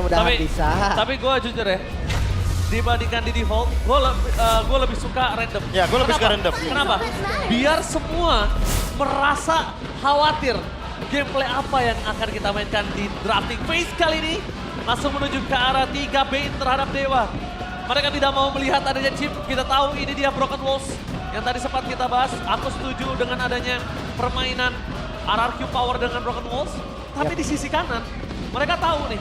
mudah-mudahan Tapi- bisa. Tapi gue jujur ya, dibandingkan di default, gue lebih suka random. Ya, gue lebih suka Kenapa? random. Kenapa? Biar semua merasa khawatir gameplay apa yang akan kita mainkan di drafting phase kali ini. Langsung menuju ke arah 3 Bane terhadap Dewa. Mereka tidak mau melihat adanya chip, kita tahu ini dia Broken Walls. Yang tadi sempat kita bahas, aku setuju dengan adanya permainan RRQ Power dengan Broken Walls. Tapi di sisi kanan, mereka tahu nih,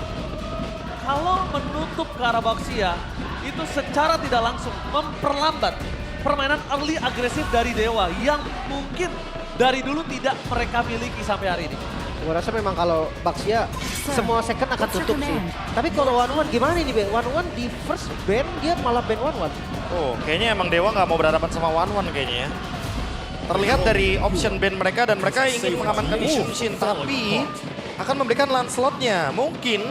kalau menutup ke arah Baxia, itu secara tidak langsung memperlambat permainan early agresif dari Dewa yang mungkin dari dulu tidak mereka miliki sampai hari ini. Gue rasa memang kalau Baxia semua second akan tutup sih. Tapi kalau One gimana ini Be? One di first ban dia malah ban One. Oh, kayaknya emang Dewa nggak mau berhadapan sama One kayaknya ya. Terlihat dari option ban mereka dan mereka ingin mengamankan Ishunshin, tapi akan memberikan Lancelot-nya. Mungkin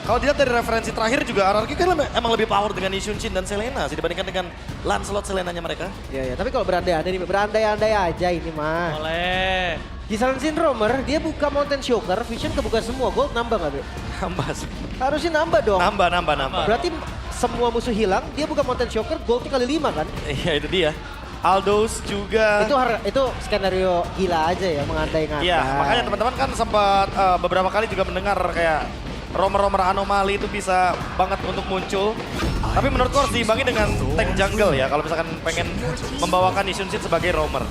kalau dilihat dari referensi terakhir juga RRQ kan emang lebih power dengan Ishunshin dan Selena sih dibandingkan dengan Lancelot Selenanya mereka. Ya, tapi kalau berandai-andai nih, berandai-andai aja ini mah. Boleh. Kisaran Roamer, dia buka Mountain Shocker, Vision kebuka semua, gold nambah nggak Be? Nambah sih. Harusnya nambah dong. Nambah. Berarti semua musuh hilang, dia buka Mountain Shocker, goldnya kali 5 kan? Iya itu dia. Aldos juga. Itu skenario gila aja ya, mengandai-ngandai. Iya, makanya teman-teman kan sempat beberapa kali juga mendengar kayak romer-romer anomali itu bisa banget untuk muncul. Tapi menurutku harus diimbangi dengan tank jungle ya kalau misalkan pengen membawakan Ishunshin sebagai romer.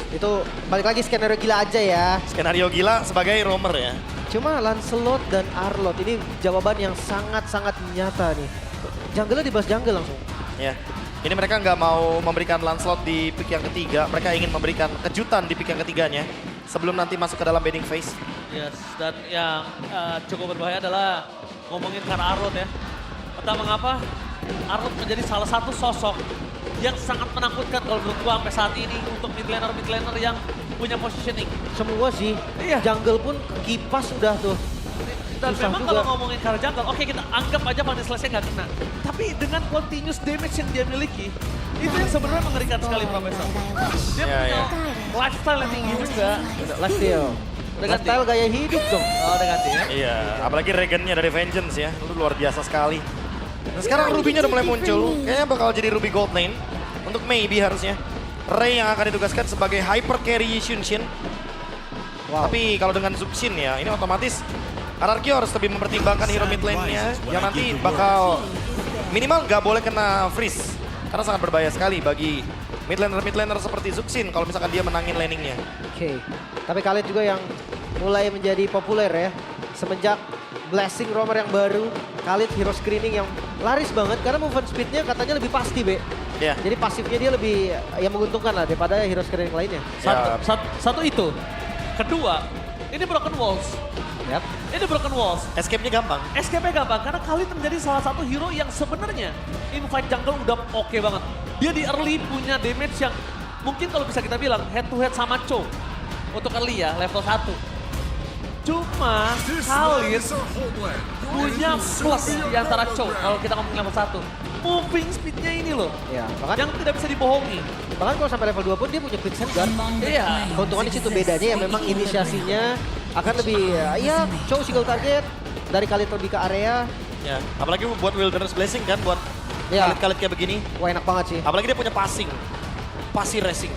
Itu balik lagi skenario gila aja ya. Skenario gila sebagai romer ya. Cuma Lancelot dan Arlot ini jawaban yang sangat-sangat nyata nih. Jungle-nya dibahas jungle langsung. Ya. Ini mereka nggak mau memberikan Lancelot di pick yang ketiga. Mereka ingin memberikan kejutan di pick yang ketiganya. Sebelum nanti masuk ke dalam bidding phase. Yes, dan yang cukup berbahaya adalah ngomongin ke arah Arlot ya. Entah mengapa Arlot menjadi salah satu sosok yang sangat menakutkan kalau menurut gua sampai saat ini untuk mid laner yang punya positioning. Semua sih. Iya. Jungle pun kipas udah tuh. Dan Susah memang juga. kalau ngomongin ke arah jungle, oke kita anggap aja Van Slash-nya nggak kena. Tapi dengan continuous damage yang dia miliki, itu yang sebenarnya mengerikan sekali Profesor. Dia Iya, punya iya. lifestyle yang tinggi juga. Lifestyle. Udah ganti? Lifestyle gaya hidup dong. Oh udah ganti ya? Iya, apalagi regennya dari Vengeance ya. Itu luar biasa sekali. Nah, sekarang Ruby-nya udah mulai muncul. Kayaknya bakal jadi Ruby Gold Lane. Untuk maybe harusnya. Ray yang akan ditugaskan sebagai hyper carry Ishunshin. Wow. Tapi kalau dengan Zuxin ya, ini otomatis RRQ harus lebih mempertimbangkan hero mid lane-nya yang nanti bakal minimal nggak boleh kena freeze. Karena sangat berbahaya sekali bagi mid laner seperti Zuxin kalau misalkan dia menangin laning-nya. Oke. Tapi kalian juga yang mulai menjadi populer ya. Semenjak Blessing Roamer yang baru, Khalid hero screening yang laris banget karena movement speed-nya katanya lebih pasti, Be. Ya. Jadi pasifnya dia lebih yang menguntungkan lah daripada hero screening lainnya. Satu itu. Kedua, ini Broken Walls. Yap. Ini Broken Walls. Escape-nya gampang. Escape-nya gampang karena Khalid menjadi salah satu hero yang sebenarnya in fight jungle udah oke banget. Dia di early punya damage yang mungkin kalau bisa kita bilang head to head sama Cho. Untuk early ya, level 1. Cuma Khalid punya plus di antara Cho kalau kita ngomong level 1. Moving speed-nya ini loh, Ya, bahkan yang tidak bisa dibohongi. kalau sampai level 2 pun dia punya quicksand guard. Iya. Keuntungan di situ bedanya ya memang inisiasinya akan lebih ya show single target dari Khalid lebih ke area. Ya. Apalagi buat Wilderness Blessing kan, buat Ya. Khalid kayak begini. Wah enak banget sih. Apalagi dia punya passing. Pasir racing.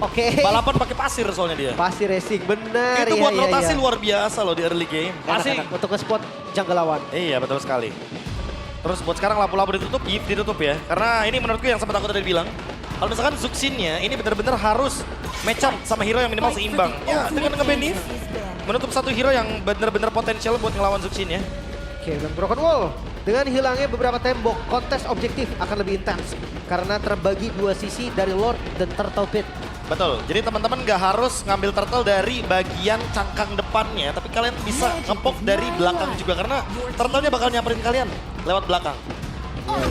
Oke. Balapan pakai pasir soalnya dia. Pasti racing bener Itu ya, buat ya, rotasi ya. luar biasa loh di early game. Passing. Enak, untuk nge-spot jungle lawan. Iya betul sekali. Terus buat sekarang lampu-lampu ditutup, gift ditutup ya. Karena ini menurutku yang sempat aku tadi bilang. Kalau misalkan Zuxin-nya ini benar-benar harus match up sama hero yang minimal seimbang. Ya dengan nge-ban Eve, menutup satu hero yang benar-benar potensial buat ngelawan Zuxin ya. Oke, dan Broken Wall. Dengan hilangnya beberapa tembok, kontes objektif akan lebih intens. Karena terbagi dua sisi dari Lord dan Turtle Pit. Betul, jadi teman-teman nggak harus ngambil turtle dari bagian cangkang depannya, tapi kalian bisa ngepok dari belakang juga karena turtle-nya bakal nyamperin kalian lewat belakang.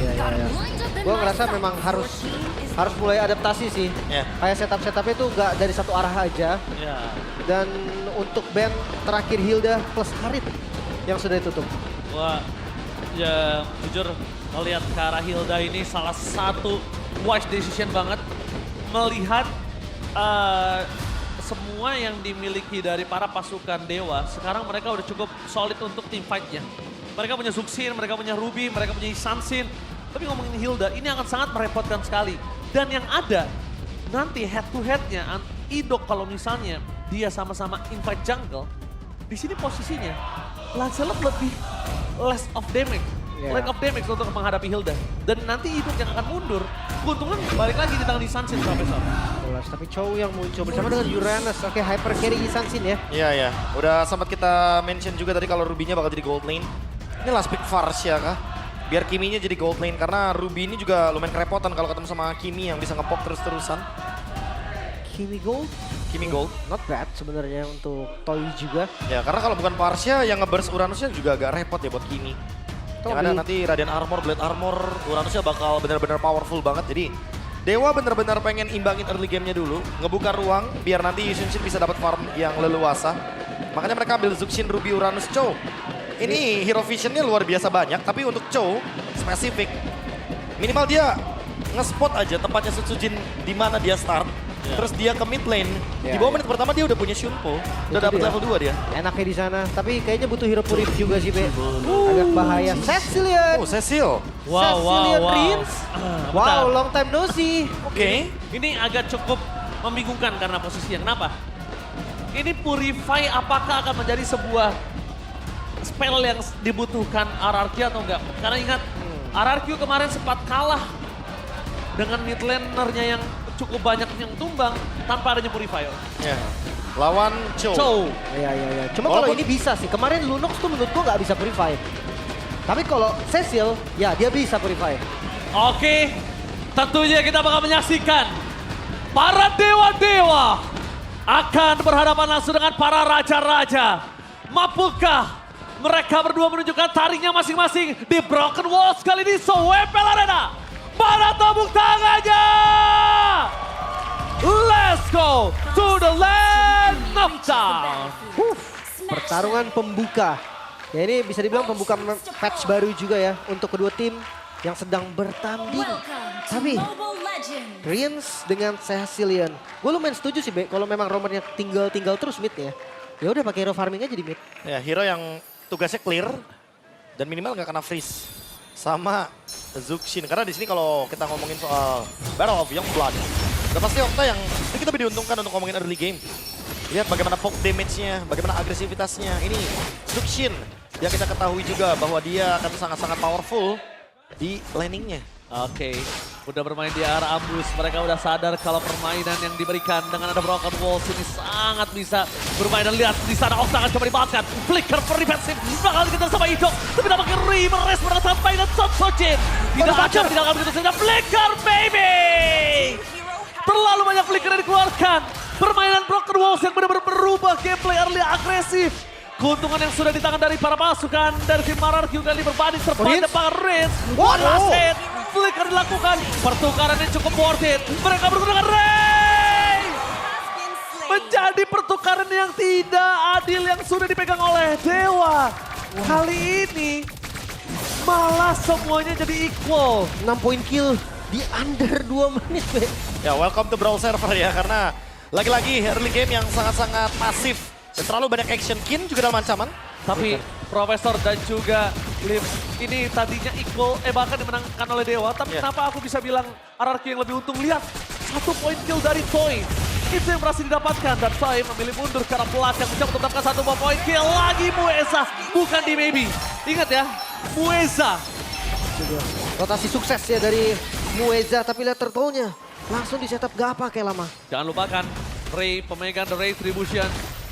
Iya. Gue ngerasa memang harus mulai adaptasi sih. Ya. Kayak setup-setupnya tuh gak dari satu arah aja. Ya. Dan untuk band terakhir Hilda plus Harit yang sudah ditutup. Wah, ya jujur melihat ke arah Hilda ini salah satu wise decision banget. Melihat semua yang dimiliki dari para pasukan Dewa, sekarang mereka udah cukup solid untuk team fight-nya. Mereka punya Zuxin, mereka punya Ruby, mereka punya Sansin. Tapi ngomongin Hilda, ini akan sangat merepotkan sekali. Dan yang ada, nanti head to headnya Idok kalau misalnya dia sama-sama invite jungle, di sini posisinya Lancelot lebih less of damage. Lack of damage untuk menghadapi Hilda. Dan nanti Idok yang akan mundur, keuntungan balik lagi di tangan Sansin, Profesor. Jelas, tapi Chow yang muncul bersama dengan Uranus. Oke, hyper carry Sansin ya. Iya, ya. Udah sempat kita mention juga tadi kalau Ruby-nya bakal jadi gold lane. Ini last pick Farsia kah? Biar Kimi-nya jadi gold lane karena Ruby ini juga lumayan kerepotan kalau ketemu sama Kimi yang bisa ngepop terus-terusan. Kimi Gold? Kimi Gold. Not bad sebenarnya untuk Toy juga. Ya, karena kalau bukan Farsia yang nge-burst Uranusnya juga agak repot ya buat Kimi. Yang ada nanti Radiant Armor, Blade Armor, Uranusnya bakal benar-benar powerful banget. Jadi Dewa benar-benar pengen imbangin early game-nya dulu, ngebuka ruang biar nanti Yunshin bisa dapat farm yang leluasa. Makanya mereka ambil Zuxin, Ruby, Uranus, Chow. Ini hero vision-nya luar biasa banyak, tapi untuk Chow spesifik. Minimal dia nge-spot aja tempatnya Sutsujin di mana dia start. Terus dia ke mid lane. Di bawah menit pertama dia udah punya Shunpo. Udah dapat level 2 dia. Enaknya di sana, tapi kayaknya butuh hero purif juga sih, Be. Agak bahaya. Cecilion! Oh, Cecil. Cecilion Rins. Wow, long time no see. Oke. Ini agak cukup membingungkan karena posisinya. Kenapa? Ini Purify apakah akan menjadi sebuah spell yang dibutuhkan RRQ atau enggak? Karena ingat, RRQ kemarin sempat kalah dengan mid laner-nya yang cukup banyak yang tumbang tanpa adanya Purifier. Ya. Lawan Chow. Iya. Cuma kalau ini bisa sih. Kemarin Lunox tuh menurut gua nggak bisa purify. Tapi kalau Cecil, ya dia bisa purify. Oke, tentunya kita bakal menyaksikan para dewa-dewa akan berhadapan langsung dengan para raja-raja. Mampukah mereka berdua menunjukkan taringnya masing-masing di Broken Walls kali ini Sowepel Arena? Mana tepuk tangannya? Let's go to the land of town. Pertarungan pembuka. Ya ini bisa dibilang pembuka patch baru juga ya untuk kedua tim yang sedang bertanding. Tapi Prince dengan Cecilion. Gue lumayan setuju sih, Be, kalau memang romernya tinggal terus mid ya. Ya udah pakai hero farming aja di mid. Ya, hero yang tugasnya clear dan minimal nggak kena freeze. Sama Zuxin, karena di sini kalau kita ngomongin soal Battle of Youngblood, udah pasti Okta yang sedikit lebih diuntungkan untuk ngomongin early game. Lihat bagaimana poke damage-nya, bagaimana agresivitasnya. Ini Zuxin yang kita ketahui juga bahwa dia akan sangat-sangat powerful di laning-nya. Oke, udah bermain di arah ambus. Mereka udah sadar kalau permainan yang diberikan dengan ada Broken Walls ini sangat bisa bermain. Dan lihat di sana Okta akan coba dimanfaatkan. Flicker for defensive. Bakal dikejar sama Idok. Tapi nampaknya Reamer mereka sampai dan Sotsojin. Tidak akan meninggalkan begitu saja. Flicker baby! Terlalu banyak flicker yang dikeluarkan. Permainan Broken Walls yang benar-benar berubah gameplay early agresif. Keuntungan yang sudah di tangan dari para pasukan dari tim RRQ kali berbanding terpada dengan Rins. One last hit. Flicker dilakukan. Pertukaran yang cukup worth it. Mereka bergunakan Ray. Menjadi pertukaran yang tidak adil yang sudah dipegang oleh Dewa. Kali ini malah semuanya jadi equal. 6 point kill di under 2 menit, Be. Ya, welcome to Brawl Server ya, karena lagi-lagi early game yang sangat-sangat masif. Dan terlalu banyak action. Kin juga dalam ancaman. Tapi Profesor dan juga Liv ini tadinya equal, bahkan dimenangkan oleh Dewa. Tapi kenapa aku bisa bilang RRQ yang lebih untung? Lihat, 1 point kill dari Toy. Itu yang berhasil didapatkan. Dan Toy memilih mundur ke arah belakang. Mencoba untuk mendapatkan 1 point kill. Lagi Mueza, bukan di Maybe. Ingat ya, Mueza. Rotasi sukses ya dari Mueza, tapi lihat turtle-nya. Langsung di setup gak pakai lama. Jangan lupakan, Ray pemegang The Retribution.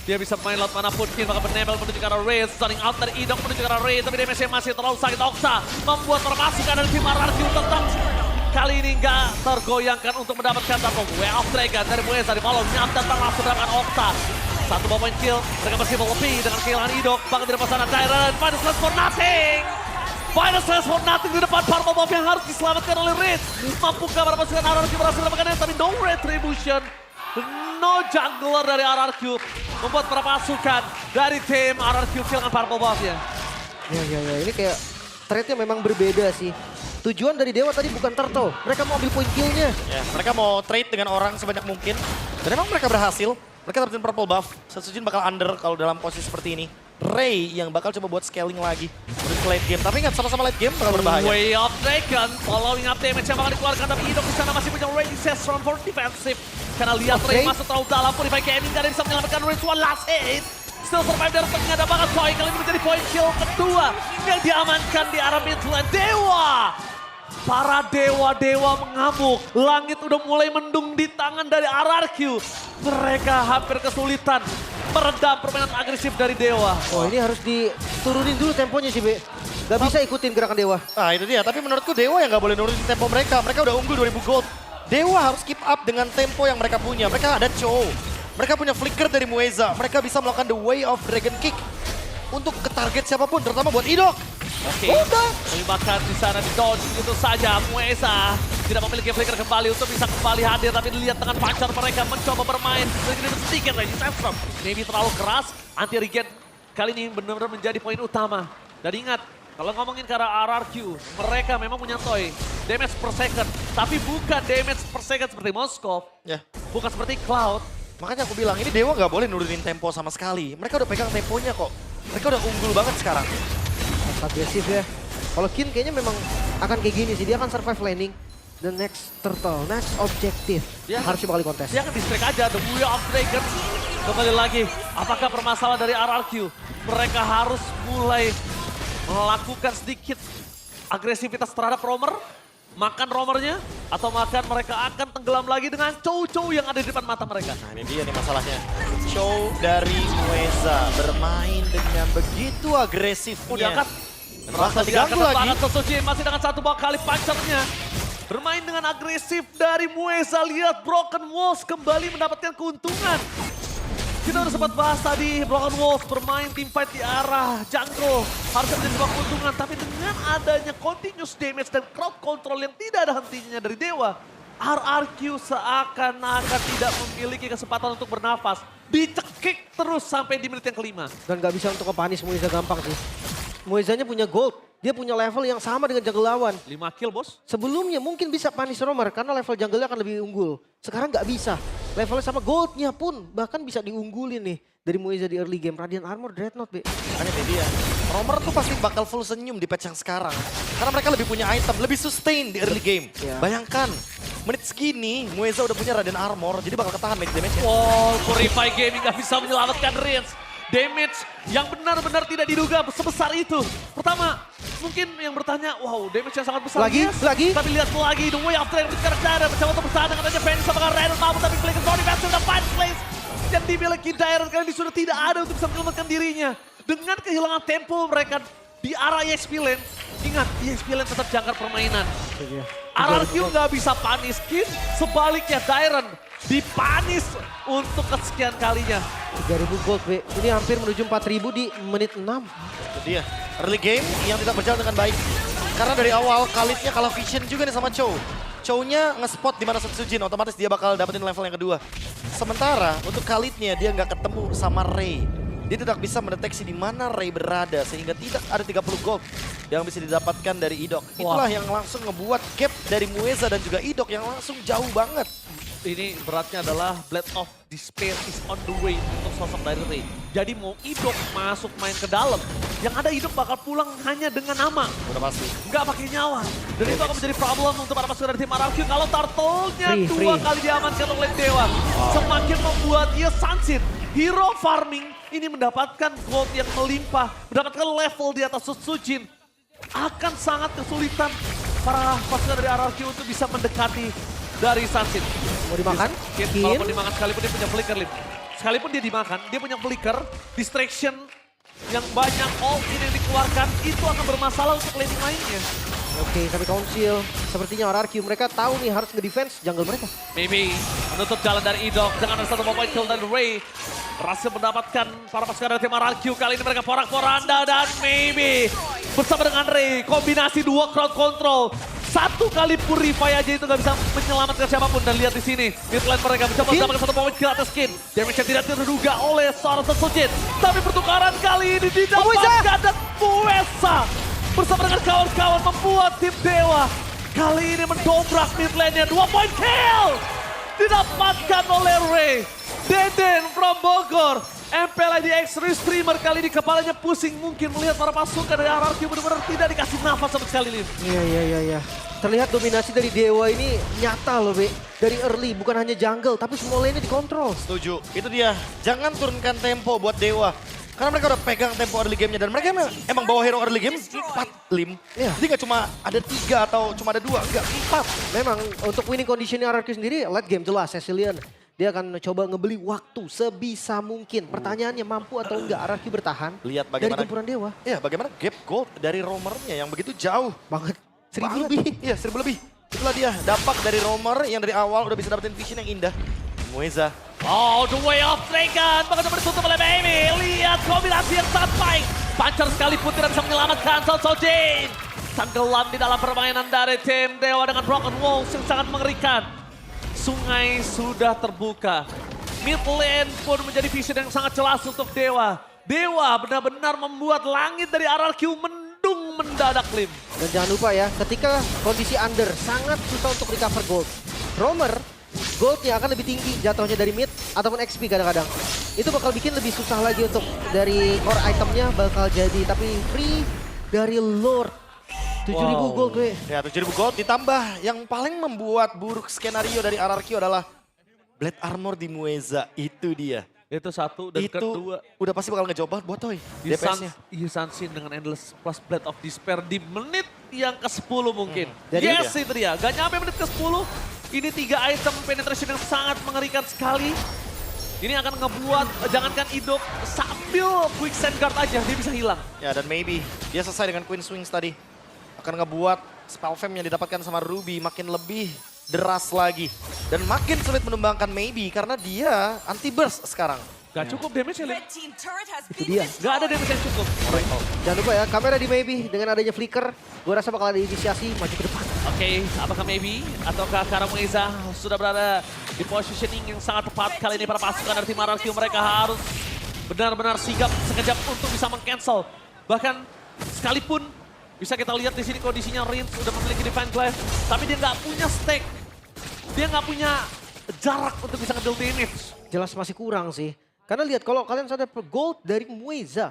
Dia bisa main laut manapun, Kin bakal menempel menuju ke arah Ray, starting out dari Idok menuju ke arah Ray, tapi damage-nya masih terlalu sakit. Okta membuat permasukan dari tim RRQ tetap kali ini nggak tergoyangkan untuk mendapatkan satu Way of Dragon dari Mueza di follow, nyam datang langsung mendapatkan Okta. 1 point kill, mereka masih lebih dengan kehilangan Idok, banget di depan sana Tyrant, final slash for nothing! Final slash for nothing di depan Purple Buff yang harus diselamatkan oleh Ritz. Mampukah para pasukan RRQ berhasil mendapatkannya, tapi no Retribution. No jungler dari RRQ membuat para pasukan dari tim RRQ kehilangan Purple Buff-nya. Ya, ini kayak trade-nya memang berbeda sih. Tujuan dari Dewa tadi bukan turtle, mereka mau ambil point kill-nya. Ya, mereka mau trade dengan orang sebanyak mungkin. Dan emang mereka berhasil. Mereka dapetin purple buff. Setsujin bakal under kalau dalam posisi seperti ini. Ray yang bakal coba buat scaling lagi. Menuju ke late game. Tapi ingat sama-sama late game bakal berbahaya. Way of Dragon, following up damage yang bakal dikeluarkan. Tapi Idok di sana masih punya ready set round for defensive. Karena lihat Ray masuk terlalu dalam. Purify Gaming gak ada yang bisa menyelamatkan Ray. One last hit. Still survive dari tengah ada banget Choi. Kali ini menjadi point kill kedua yang diamankan di arah mid lane. Dewa! Para dewa-dewa mengamuk. Langit udah mulai mendung di tangan dari RRQ. Mereka hampir kesulitan meredam permainan agresif dari Dewa. Oh ini harus diturunin dulu temponya sih, Be. Gak bisa ikutin gerakan Dewa. Nah itu dia, tapi menurutku Dewa yang gak boleh nurunin tempo mereka. Mereka udah unggul 2000 gold. Dewa harus keep up dengan tempo yang mereka punya. Mereka ada Cho. Mereka punya flicker dari Mueza. Mereka bisa melakukan the way of dragon kick. Untuk ke target siapapun, terutama buat Idok. Oke, melibatkan di sana di dodge gitu saja. Mueza tidak memiliki flicker kembali untuk bisa kembali hadir. Tapi dilihat dengan pacar mereka mencoba bermain. Sedikit lagi, Sandstorm. Maybe terlalu keras, anti-regen. Kali ini benar-benar menjadi poin utama. Dan ingat, kalau ngomongin ke arah RRQ, mereka memang punya toy. Damage per second, tapi bukan damage per second seperti Moskov. Ya. Bukan seperti Cloud. Makanya aku bilang, ini Dewa gak boleh nurunin tempo sama sekali. Mereka udah pegang temponya kok. Mereka udah unggul banget sekarang. Agresif ya. Kalau Kin kayaknya memang akan kayak gini sih. Dia akan survive laning. The next turtle, next objective. Dia harus bakal kontes. Dia akan distract aja, the Way of Dragon. Kembali lagi, apakah permasalahan dari RRQ? Mereka harus mulai melakukan sedikit agresivitas terhadap roamer. Makan roamernya, atau makan mereka akan tenggelam lagi dengan Chow-Chow yang ada di depan mata mereka. Nah ini dia nih masalahnya. Show dari Mueza bermain dengan begitu agresifnya. Oh diangkat. Bakal diganggu lagi. Banget Sosuji masih dengan satu kali punchernya. Bermain dengan agresif dari Mueza. Lihat Broken Walls kembali mendapatkan keuntungan. Kita udah sempat bahas tadi Broken Walls bermain teamfight di arah jungle. Harusnya menjadi sebuah keuntungan. Tapi dengan adanya continuous damage dan crowd control yang tidak ada hentinya dari Dewa. RRQ seakan-akan tidak memiliki kesempatan untuk bernafas. Dicekik terus sampai di menit yang kelima. Dan gak bisa untuk ngepanis Mueza gampang sih. Muezanya punya gold. Dia punya level yang sama dengan jungle lawan. 5 kill bos. Sebelumnya mungkin bisa punish roamer karena level jungle-nya akan lebih unggul. Sekarang nggak bisa. Levelnya sama goldnya pun bahkan bisa diunggulin nih dari Mueza di early game. Radiant Armor, Dreadnought, Be. Makanya itu dia. Roamer tuh pasti bakal full senyum di patch yang sekarang. Karena mereka lebih punya item, lebih sustain di early game. Ya. Bayangkan, menit segini Mueza udah punya Radiant Armor, jadi bakal ketahan make damage-nya. Wow, Purify Gaming gak bisa menyelamatkan Rins. Damage yang benar-benar tidak diduga sebesar itu. Pertama, mungkin yang bertanya, wow damage yang sangat besar. Lagi, Yes. lagi. Tapi lihat lagi, The Way of Dragon sekarang cara mencoba untuk bersaing dengan aja Phoenix sama Ryan mampu tapi Flicker Tony Vance sudah fight place. Yang dimiliki Dairon kali ini sudah tidak ada untuk bisa menyelamatkan dirinya. Dengan kehilangan tempo mereka di arah EXP lane. Ingat, EXP lane tetap jangkar permainan. RRQ nggak bisa panis Kin, sebaliknya Dairon dipanis untuk kesekian kalinya. 3000 gold, Be. Ini hampir menuju 4000 di menit 6. Itu dia. Early game yang tidak berjalan dengan baik. Karena dari awal Khalidnya kalah vision juga nih sama Chow. Chow-nya nge-spot di mana Setsujin, otomatis dia bakal dapetin level yang kedua. Sementara untuk Khalidnya dia nggak ketemu sama Ray. Dia tidak bisa mendeteksi di mana Ray berada sehingga tidak ada 30 gold yang bisa didapatkan dari Idok. Itulah yang langsung ngebuat gap dari Mueza dan juga Idok yang langsung jauh banget. Ini beratnya adalah Blade of Despair is on the way untuk sosok dari Ray. Jadi mau Idok masuk main ke dalam, yang ada Idok bakal pulang hanya dengan nama. Udah pasti. Nggak pakai nyawa. Dan itu akan menjadi problem untuk para pasukan dari tim RRQ. Kalau Turtle-nya dua kali diamankan oleh Dewa. Semakin membuat ia Sunset. Hero farming ini mendapatkan gold yang melimpah. Mendapatkan level di atas Sujin. Akan sangat kesulitan para pasukan dari RRQ untuk bisa mendekati dari Sunset. Mau dimakan? Kin, walaupun dimakan sekalipun dia punya flicker, Lim. Sekalipun dia dimakan, dia punya flicker, distraction yang banyak all in yang dikeluarkan, itu akan bermasalah untuk laning lainnya. Oke, tapi Council sepertinya RRQ mereka tahu nih harus nge-defense jungle mereka. Maybe menutup jalan dari Idok dengan ada satu point kill dari Ray. Berhasil mendapatkan para pasukan dari tim RRQ, kali ini mereka porak-poranda dan maybe bersama dengan Ray, kombinasi dua crowd control. Satu kali Purify aja itu gak bisa menyelamatkan siapapun. Dan lihat di sini, mid lane mereka mencoba mendapatkan satu point kill atas Kin. Damage yang tidak terduga oleh seorang Setsujin. Tapi pertukaran kali ini didapatkan dan Mueza bersama dengan kawan-kawan membuat tim Dewa kali ini mendobrak mid lane-nya. 2 point kill didapatkan oleh Ray. Deden from Bogor. MPLIDX streamer kali ini kepalanya pusing mungkin melihat para pasukan dari RRQ benar-benar tidak dikasih nafas sama sekali, Lim. Iya. Terlihat dominasi dari Dewa ini nyata loh, Be. Dari early, bukan hanya jungle, tapi semua lane-nya dikontrol. Setuju. Itu dia. Jangan turunkan tempo buat Dewa. Karena mereka udah pegang tempo early game-nya. Dan mereka emang bawa hero early game 4, Lim. Iya. Jadi gak cuma ada 3 atau cuma ada 2. Enggak, 4. Memang untuk winning conditionnya RRQ sendiri, late game jelas Cecilian. Dia akan coba ngebeli waktu sebisa mungkin. Pertanyaannya mampu atau enggak RRQ bertahan Lihat dari bagaimana gempuran Dewa. Ya, bagaimana gap gold dari roamernya yang begitu jauh. Banget. 1000 Banget. lebih. Iya, 1000 lebih. Itulah dia, dampak dari roamer yang dari awal udah bisa dapetin vision yang indah. Mueza. Oh, the way of Dragon. Bakal ditutup oleh Baby. Lihat kombinasi yang sangat baik. Pancar sekali putih dan bisa menyelamatkan Sojin. Tenggelam di dalam permainan dari tim Dewa dengan Broken Walls yang sangat mengerikan. Sungai sudah terbuka. Mid lane pun menjadi vision yang sangat jelas untuk Dewa. Dewa benar-benar membuat langit dari RRQ mendung mendadak, Lim. Dan jangan lupa ya, ketika kondisi under sangat susah untuk recover gold. Roamer, goldnya akan lebih tinggi jatuhnya dari mid ataupun XP kadang-kadang. Itu bakal bikin lebih susah lagi untuk dari core itemnya bakal jadi. Tapi free dari Lord. 7.000 gold gue. Ya, 7.000 gold ditambah yang paling membuat buruk skenario dari RRQ adalah Blade Armor di Mueza. Itu dia. Itu satu dan Itu kedua. udah pasti bakal ngecoba buat Toy. DPS-nya. Yisan Sin dengan Endless plus Blade of Despair di menit yang ke-10 mungkin. Jadi Yes, itu dia. Gak nyampe menit ke-10. Ini 3 item penetration yang sangat mengerikan sekali. Ini akan ngebuat, jangankan hidup, sambil quick send guard aja, dia bisa hilang. Ya, dan maybe dia selesai dengan Queen Swings tadi. Akan ngebuat spell fam yang didapatkan sama Ruby makin lebih deras lagi. Dan makin sulit menumbangkan maybe karena dia anti burst sekarang. Gak cukup damage ya, Lim. Itu dia. Gak ada damage yang cukup. Jangan lupa ya, kamera di Maybe dengan adanya flicker. Gue rasa bakal ada inisiasi maju ke depan. Oke, apakah maybe ataukah Karamueza sudah berada di positioning yang sangat tepat kali ini para pasukan dari tim RRQ mereka harus benar-benar sigap sekejap untuk bisa meng-cancel. Bahkan sekalipun bisa kita lihat di sini kondisinya Rins sudah memiliki defense glaive, tapi dia nggak punya stack. Dia nggak punya jarak untuk bisa nge-deal damage. Jelas masih kurang sih. Karena lihat kalau kalian sadar gold dari Mueza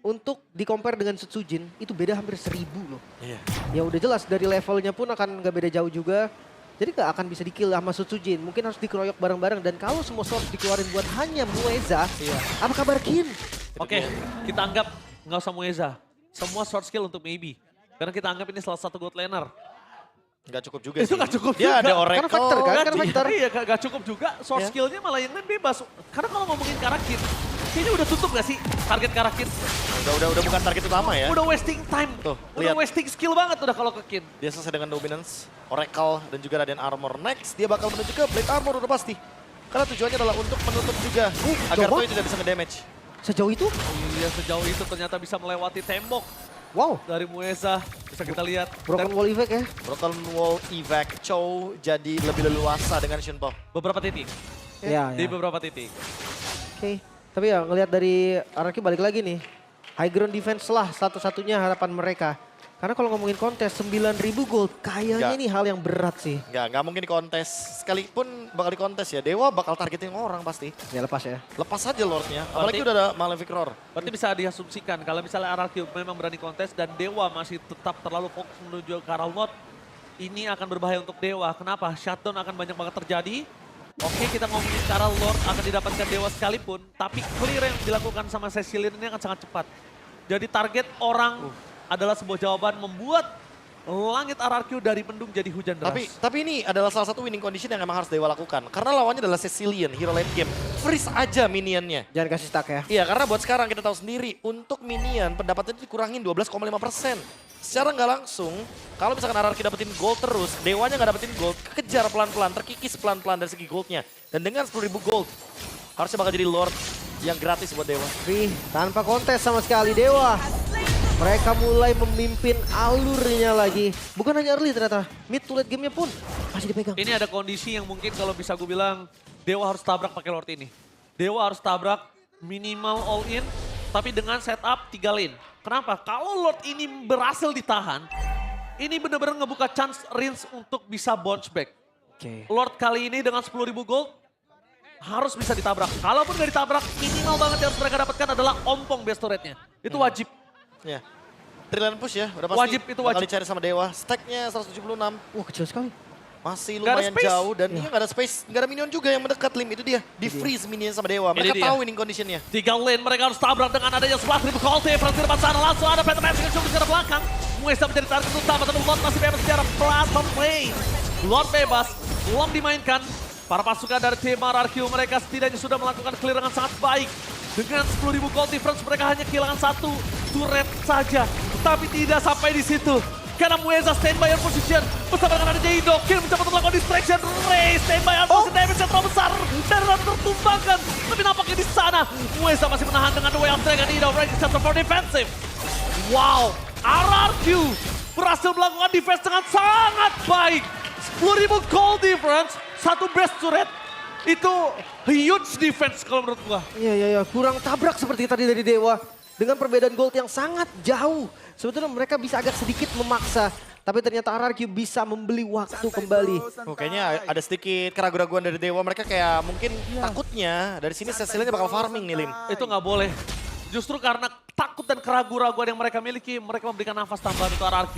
untuk di-compare dengan Setsujin itu beda hampir 1000 loh. Iya. Ya udah jelas dari levelnya pun akan nggak beda jauh juga. Jadi nggak akan bisa di-kill sama Setsujin. Mungkin harus dikeroyok bareng-bareng. Dan kalau semua source dikeluarin buat hanya Mueza, apa kabar Kin? Oke, kita anggap nggak usah Mueza. Semua short skill untuk maybe. Karena kita anggap ini salah satu gold laner. Nggak cukup juga Itu sih. nggak cukup Dia juga. ada Oracle. Kan factor kan? Kan Iya, factor. iya gak cukup juga. Short Ya. skillnya malah yang lain bebas. Karena kalau ngomongin Karakin, kayaknya udah tutup gak sih target Karakin? Udah bukan target utama ya. Udah wasting time. Tuh, Udah lihat. wasting skill banget udah kalau ke Kin. Dia selesai dengan Dominance, Oracle, dan juga Radiant Armor. Next, dia bakal menuju ke Blade Armor udah pasti. Karena tujuannya adalah untuk menutup juga agar coba. Toy tidak bisa nge-damage. Sejauh itu? Iya, sejauh itu ternyata bisa melewati tembok Wow, dari Mueza. Bisa kita lihat. broken wall effect ya. Broken Wall Evac Chow jadi lebih leluasa dengan Shunpo. Beberapa titik. Ya, Di ya. beberapa titik. Oke, tapi ya ngelihat dari RRQ balik lagi nih. High ground defense lah satu-satunya harapan mereka. Karena kalau ngomongin kontes 9.000 gold kayaknya Ya. ini hal yang berat sih. Nggak mungkin di kontes. Sekalipun bakal di kontes ya, Dewa bakal targetin orang pasti. Ya lepas ya. Lepas aja Lordnya, apalagi Berarti- udah ada Malefic Roar. Berarti bisa diasumsikan kalau misalnya RRQ memang berani kontes dan Dewa masih tetap terlalu fokus menuju ke arah Lord, ini akan berbahaya untuk Dewa. Kenapa? Shutdown akan banyak banget terjadi. Oke, kita ngomongin ke arah Lord akan didapatkan Dewa sekalipun, tapi clear yang dilakukan sama Cecilian ini akan sangat cepat. Jadi target orang adalah sebuah jawaban membuat langit RRQ dari mendung jadi hujan deras. Tapi ini adalah salah satu winning condition yang memang harus Dewa lakukan. Karena lawannya adalah Cecilian, hero late game. Freeze aja minionnya. Jangan kasih stuck ya. Iya, karena buat sekarang kita tahu sendiri, untuk minion pendapatannya dikurangin 12,5%. Secara nggak langsung, kalau misalkan RRQ dapetin gold terus, Dewanya nggak dapetin gold, kejar pelan-pelan, terkikis pelan-pelan dari segi goldnya. Dan dengan 10.000 gold, harusnya bakal jadi Lord yang gratis buat Dewa. Free tanpa kontes sama sekali Dewa. Mereka mulai memimpin alurnya lagi. Bukan hanya early ternyata, mid to late game-nya pun masih dipegang. Ini ada kondisi yang mungkin kalau bisa gue bilang Dewa harus tabrak pakai Lord ini. Dewa harus tabrak minimal all in tapi dengan setup 3 lane. Kenapa? Kalau Lord ini berhasil ditahan, ini benar-benar ngebuka chance Rins untuk bisa bounce back. Oke. Lord kali ini dengan 10.000 gold harus bisa ditabrak. Kalaupun nggak ditabrak, minimal banget yang harus mereka dapatkan adalah ompong base turretnya. Itu wajib. Ya. Trilan push ya, udah pasti Wajib, itu bakal wajib. dicari sama Dewa. Stacknya 176, Wah kecil sekali. masih Nggak ada lumayan space. jauh. Dan iya nggak ada space, nggak ada minion juga yang mendekat Lim. Itu dia, di freeze minion sama Dewa. Mereka dia. tahu winning conditionnya. 3 lane mereka harus tabrak dengan adanya 11.000 Colte. Franz di depan sana langsung ada Phantom Magic yang coba secara belakang. Muesa menjadi target utama, tapi Lord masih bebas secara platform play. Lord bebas, belum dimainkan. Para pasukan dari tim RRQ mereka setidaknya sudah melakukan clear dengan sangat baik. Dengan 10.000 gold difference mereka hanya kehilangan 1 turret saja. Tapi tidak sampai di situ. Karena Mueza standby on position. Bersama dengan ada Jaido. Kill mencoba untuk melakukan distraction. Ray standby on position. Damage yang terlalu besar. Dan tertumbangkan. Tapi nampaknya di sana. Mueza masih menahan dengan The Way of Dragon. Ido ready set for defensive. Wow. RRQ berhasil melakukan defense dengan sangat baik. 10.000 gold difference. 1 best turret. Itu huge defense kalau menurut gua. Iya, kurang tabrak seperti tadi dari Dewa. Dengan perbedaan gold yang sangat jauh. Sebetulnya mereka bisa agak sedikit memaksa. Tapi ternyata RRQ bisa membeli waktu kembali. Oh, kayaknya ada sedikit keraguan-keraguan dari Dewa. Mereka kayak mungkin takutnya dari sini Cecilianya bakal farming nih Lim. Itu nggak boleh. Justru karena takut dan keraguan-keraguan yang mereka miliki, mereka memberikan nafas tambahan untuk RRQ.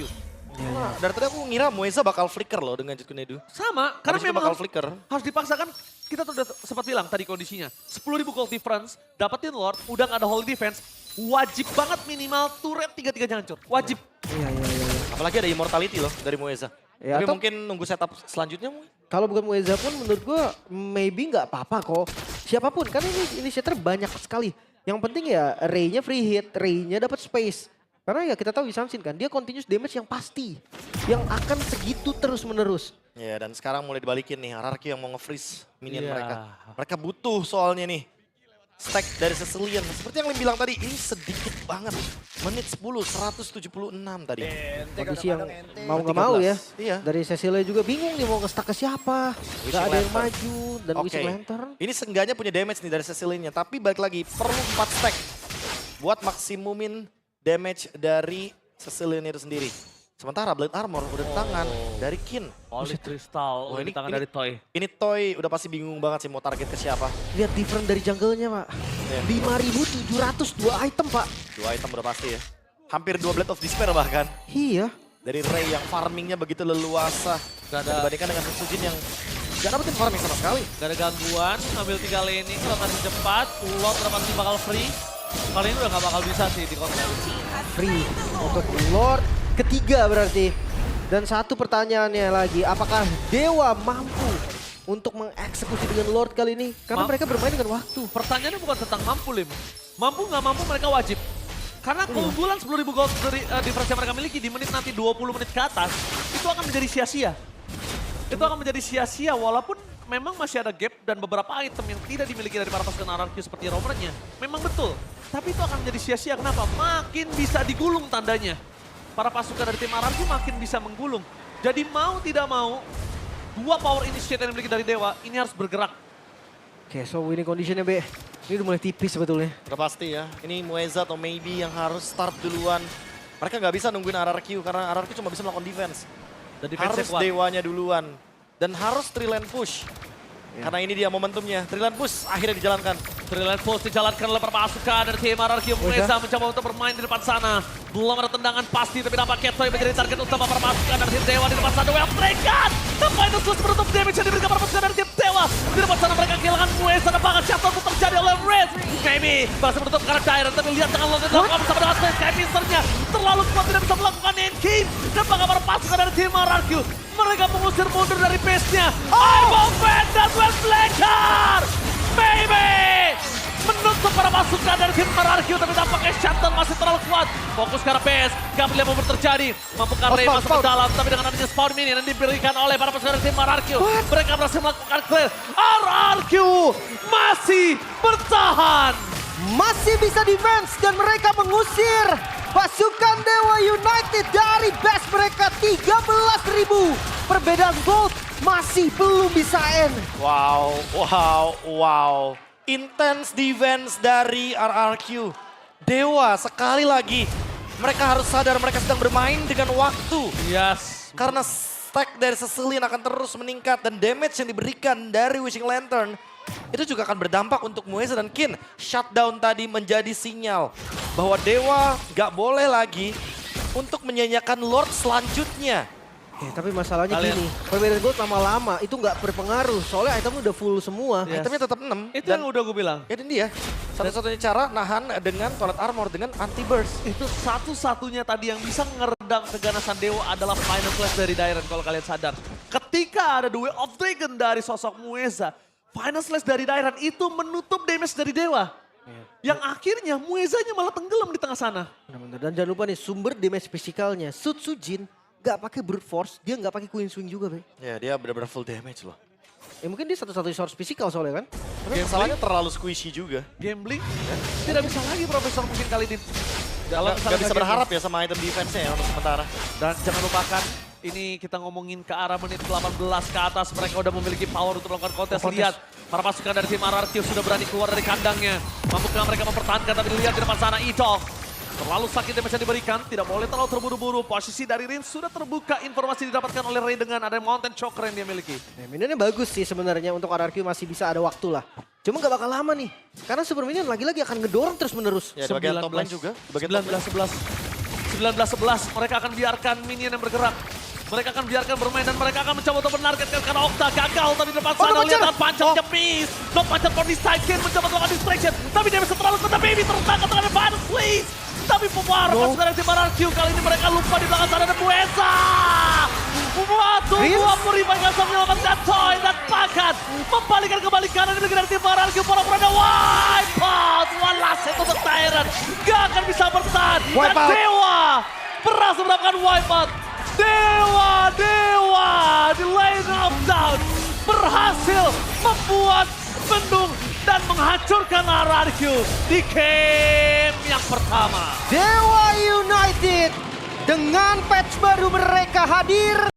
Nah, dari tadi aku ngira Mueza bakal flicker loh dengan Jet Kunedu. Sama, karena Habis itu memang bakal flicker. harus dipaksakan. Kita tuh udah sempat bilang tadi kondisinya. 10.000 gold difference, dapetin Lord, udah nggak ada holy defense. Wajib banget minimal turret 3-3 hancur. Wajib. Iya. Apalagi ada immortality loh dari Mueza. Ya, Tapi atau- mungkin nunggu setup selanjutnya mungkin. Kalau bukan Mueza pun menurut gue maybe nggak apa-apa kok. Siapapun, karena ini initiator banyak sekali. Yang penting ya Ray-nya free hit, Ray-nya dapat space. Karena ya kita tahu Samsin kan, dia continuous damage yang pasti. Yang akan segitu terus-menerus. Ya dan sekarang mulai dibalikin nih RRQ yang mau nge-freeze minion Iya. mereka. Mereka butuh soalnya nih. Stack dari Cecilian. Seperti yang Lim bilang tadi, ini sedikit banget. Menit 10, 176 tadi. Kondisi yang mau nggak mau ya. Iya. Dari Cecilia juga bingung nih mau nge-stack ke siapa. Wishing Gak ada yang Lantern. maju. Dan Oke. Wishing Lantern. Ini seenggaknya punya damage nih dari Cecilian-nya. Tapi balik lagi, perlu 4 stack. Buat maksimumin damage dari Cecilian itu sendiri. Sementara Blade Armor udah di tangan dari Kin. Holy Crystal, Oh, di ini- tangan ini- dari Toy. Ini Toy udah pasti bingung banget sih mau target ke siapa. Lihat different dari jungle-nya pak. Iya. 5.702 item pak. 2 item udah pasti ya. Hampir 2 Blade of Despair bahkan. Iya. Dari Ray yang farmingnya begitu leluasa. Gak ada- Dibandingkan dengan Sujin yang gak dapetin farming sama sekali. Gak ada gangguan, ambil 3 laning, rotasi cepat, Lord udah pasti bakal free. Kali ini udah gak bakal bisa sih di konten. Free untuk Lord ketiga berarti. Dan satu pertanyaannya lagi, apakah Dewa mampu untuk mengeksekusi dengan Lord kali ini? Karena mereka bermain dengan waktu. Pertanyaannya bukan tentang mampu, Lim. Mampu nggak mampu mereka wajib. Karena keunggulan 10.000 gold dari difference yang mereka miliki di menit nanti 20 menit ke atas, itu akan menjadi sia-sia. Itu akan menjadi sia-sia walaupun memang masih ada gap dan beberapa item yang tidak dimiliki dari para pasukan RRQ seperti romernya. Memang betul. Tapi itu akan menjadi sia-sia. Kenapa? Makin bisa digulung tandanya. Para pasukan dari tim RRQ makin bisa menggulung. Jadi mau tidak mau, 2 power initiate yang dimiliki dari Dewa, ini harus bergerak. Oke, so winning conditionnya B. Ini udah mulai tipis sebetulnya. Udah pasti ya. Ini Mueza atau maybe yang harus start duluan. Mereka nggak bisa nungguin RRQ karena RRQ cuma bisa melakukan defense. Dan defense-nya Harus kuat. Dewanya duluan. Dan harus 3-lane push. Karena ini dia momentumnya. 3-lane push akhirnya dijalankan. Trillion Pulse dijalankan oleh para pasukan dari tim RRQ. Mueza mencoba untuk bermain di depan sana. Belum ada tendangan pasti, tapi nampaknya Toy menjadi target utama para pasukan dari tim Dewa di depan sana. Well played! Tanpa itu terus menutup damage yang diberikan para pasukan dari tim Dewa. Di depan sana mereka kehilangan Mueza dan bahkan shutdown pun terjadi oleh Red. Maybe masih menutup karena Dairon, tapi lihat dengan London dilakukan bersama dengan Space Kaisernya. Terlalu kuat tidak bisa melakukan endgame. Dan bahkan para pasukan dari tim RRQ. Mereka mengusir mundur dari base-nya. Eyeball Fan dan Well Flanker! Baby! Menutup para pasukan dari tim RRQ, tapi tampaknya shutdown masih terlalu kuat. Fokus ke arah base, gak boleh mau terjadi. Mampukah Ray masuk ke dalam, tapi dengan adanya spawn minion yang diberikan oleh para pasukan dari tim RRQ. Mereka berhasil melakukan clear. RRQ masih bertahan. Masih bisa defense dan mereka mengusir pasukan Dewa United dari base mereka 13.000. Perbedaan gold masih belum bisa end. Wow. Intense defense dari RRQ. Dewa sekali lagi. Mereka harus sadar mereka sedang bermain dengan waktu. Yes. Karena stack dari Cecilian akan terus meningkat dan damage yang diberikan dari Wishing Lantern itu juga akan berdampak untuk Mueza dan Kin. Shutdown tadi menjadi sinyal bahwa Dewa gak boleh lagi untuk menyanyiakan Lord selanjutnya. Tapi masalahnya Kalian- gini, perbedaan gold lama-lama itu nggak berpengaruh. Soalnya item udah full semua. Yes. Itemnya tetap 6. Itu yang udah gue bilang. Ini dia, satu-satunya cara nahan dengan Toilet Armor dengan anti-burst. Itu satu-satunya tadi yang bisa ngeredam keganasan Dewa adalah Final Slash dari Dairen kalau kalian sadar. Ketika ada The Way of Dragon dari sosok Mueza, Final Slash dari Dairen itu menutup damage dari Dewa. Yang akhirnya Muezanya malah tenggelam di tengah sana. Benar-benar. Dan jangan lupa nih sumber damage fisikalnya. Sujin nggak pakai brute force, dia nggak pakai queen swing juga, Be. Ya dia benar-benar full damage loh. Mungkin dia satu-satunya source fisikal soalnya kan. Tapi masalahnya terlalu squishy juga. Gambling, tidak bisa lagi Profesor mungkin kali ini. Kalau Gak bisa berharap ya sama item defense-nya ya untuk sementara. Dan jangan lupakan, ini kita ngomongin ke arah menit 18 ke atas. Mereka udah memiliki power untuk melakukan kontes. Lihat, para pasukan dari tim RRQ sudah berani keluar dari kandangnya. Mampukah mereka mempertahankan, tapi lihat di depan sana Ito. Terlalu sakit damage yang diberikan, tidak boleh terlalu terburu-buru. Posisi dari Rin sudah terbuka, informasi didapatkan oleh Ray dengan ada Mountain Choker yang dia miliki. Minionnya bagus sih sebenarnya untuk RRQ masih bisa ada waktu lah. Cuma nggak bakal lama nih. Karena Super Minion lagi-lagi akan ngedorong terus-menerus. Ya di bagian top lane juga. Di bagian top lane. 19-11, mereka akan biarkan Minion yang bergerak. Mereka akan biarkan bermain dan mereka akan mencoba untuk menargetkan karena Okta gagal tadi depan sana. Lihat panjang jepis. No panjang for this side, Ken mencoba melakukan distraction. Tapi dia bisa terlalu kuat, Baby tertangkap dengan Final Slash. Tapi para pasukan dari tim RRQ kali ini mereka lupa di belakang sana ada Mueza. Waduh, 20 ribu yang bisa menyelamatkan Toy dan Pakat. Membalikan kembali kanan ini dari tim RRQ. Pura-pura ada wipe out. One last set untuk Tyrant. Gak akan bisa bertahan. Dan Dewa berhasil mendapatkan wipe out. Dewa di lane of down berhasil membuat bendung dan menghancurkan RRQ di game yang pertama. Dewa United dengan patch baru mereka hadir